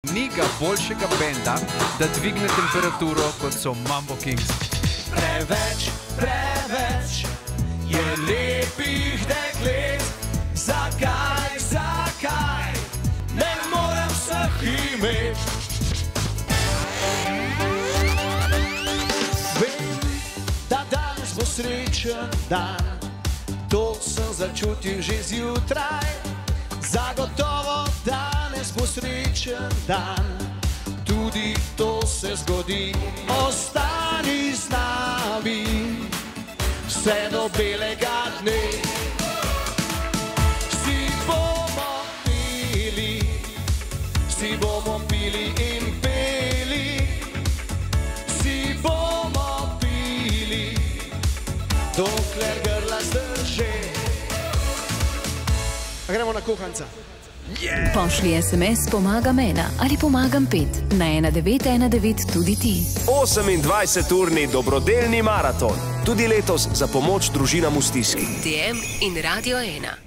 Ni ga boljšega benda, da dvigne temperaturo, kot so Mambo Kings. Preveč, preveč je lepih deklet. Zakaj, zakaj ne morem vseh imet? Vem, da danes bo srečen dan, to sem začutil že zjutraj. Zagotovo danes bo srečen dan, tudi to se zgodi. Ostani z nami vse do belega dne. Si bomo pili in peli, si bomo pili, dokler grla zdrži. Gremo na kuhanca. Pošlji SMS Pomagam 1 ali Pomagam 5 na 1919 tudi ti. 28-urni dobrodelni maraton. Tudi letos za pomoč družinam v stiski. DM in Radio 1.